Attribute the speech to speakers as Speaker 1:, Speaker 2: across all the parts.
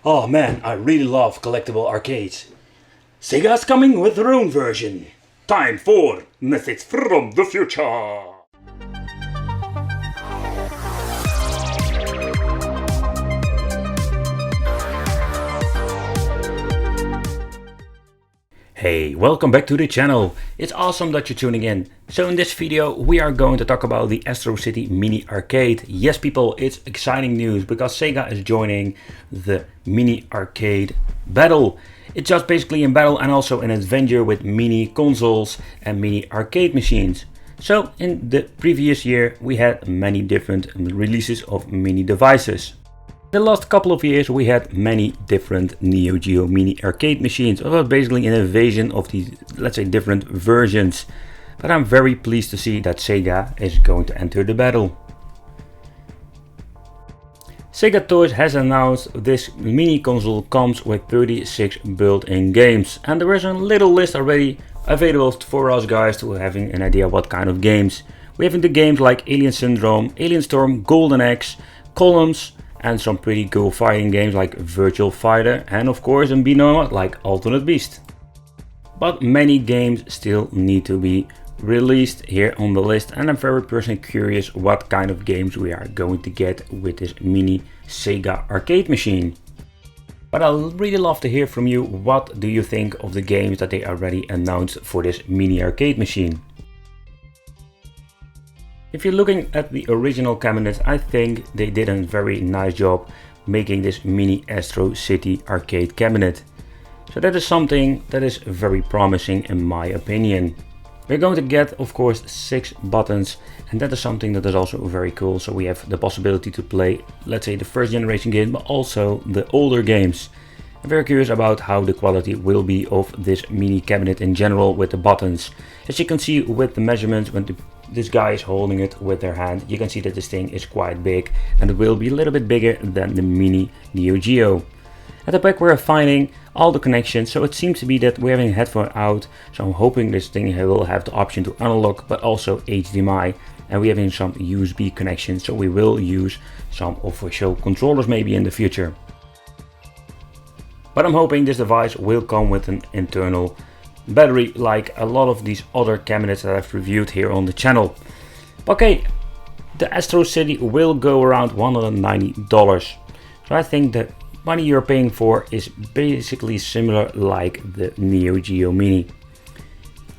Speaker 1: Oh man, I really love collectible arcades. Sega's coming with their own version. Time for Message from the Future. Hey, welcome back to the channel. It's awesome that you're tuning in. So in this video we are going to talk about the Astro City Mini Arcade. Yes people, it's exciting news because Sega is joining the Mini Arcade battle. It's just basically in battle and also an adventure with mini consoles and mini arcade machines. So in the previous year we had many different releases of mini devices. The last couple of years we had many different Neo Geo mini arcade machines. It was basically an invasion of these, let's say, different versions. But I'm very pleased to see that Sega is going to enter the battle. Sega Toys has announced this mini console comes with 36 built-in games. And there is a little list already available for us guys to having an idea what kind of games. We have into games like Alien Syndrome, Alien Storm, Golden Axe, Columns, and some pretty cool fighting games like Virtual Fighter and of course and Binoa like Alternate Beast. But many games still need to be released here on the list, and I'm very personally curious what kind of games we are going to get with this mini Sega arcade machine. But I'd really love to hear from you, what do you think of the games that they already announced for this mini arcade machine? If you're looking at the original cabinet, I think they did a very nice job making this mini Astro City arcade cabinet. So that is something that is very promising in my opinion. We're going to get of course 6 buttons, and that is something that is also very cool. So we have the possibility to play, let's say, the first generation game, but also the older games. I'm very curious about how the quality will be of this mini cabinet in general with the buttons. As you can see with the measurements, when this guy is holding it with their hand, you can see that this thing is quite big and it will be a little bit bigger than the mini Neo Geo. At the back we're finding all the connections, so it seems to be that we're having a headphone out, so I'm hoping this thing will have the option to unlock but also HDMI, and we're having some USB connections, so we will use some official controllers maybe in the future. But I'm hoping this device will come with an internal battery like a lot of these other cabinets that I've reviewed here on the channel. Okay, the Astro City will go around $190. So I think the money you're paying for is basically similar like the Neo Geo Mini.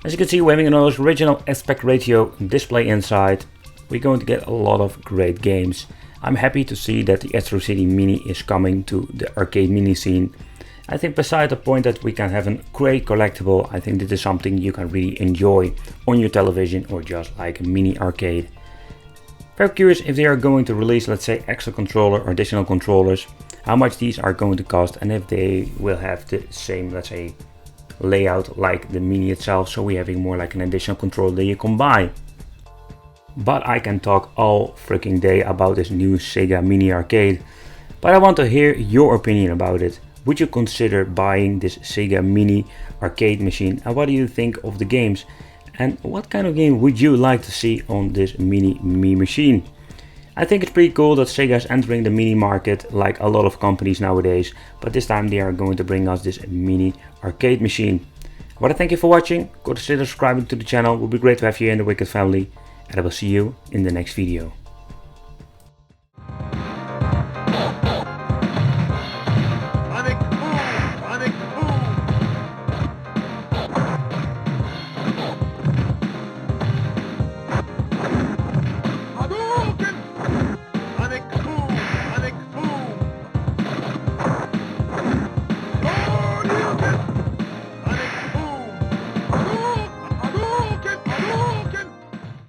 Speaker 1: As you can see, we're having an original aspect ratio display inside. We're going to get a lot of great games. I'm happy to see that the Astro City Mini is coming to the arcade mini scene. I think beside the point that we can have a great collectible, I think this is something you can really enjoy on your television or just like a mini arcade. Very curious if they are going to release, let's say, extra controller or additional controllers, how much these are going to cost, and if they will have the same, let's say, layout like the mini itself, so we're having more like an additional controller that you can buy. But I can talk all freaking day about this new Sega Mini Arcade, but I want to hear your opinion about it. Would you consider buying this Sega Mini Arcade machine, and what do you think of the games? And what kind of game would you like to see on this mini Me machine? I think it's pretty cool that Sega is entering the mini market like a lot of companies nowadays, but this time they are going to bring us this mini arcade machine. But I thank you for watching. Consider subscribing to the channel, it would be great to have you in the Wicked family, and I will see you in the next video.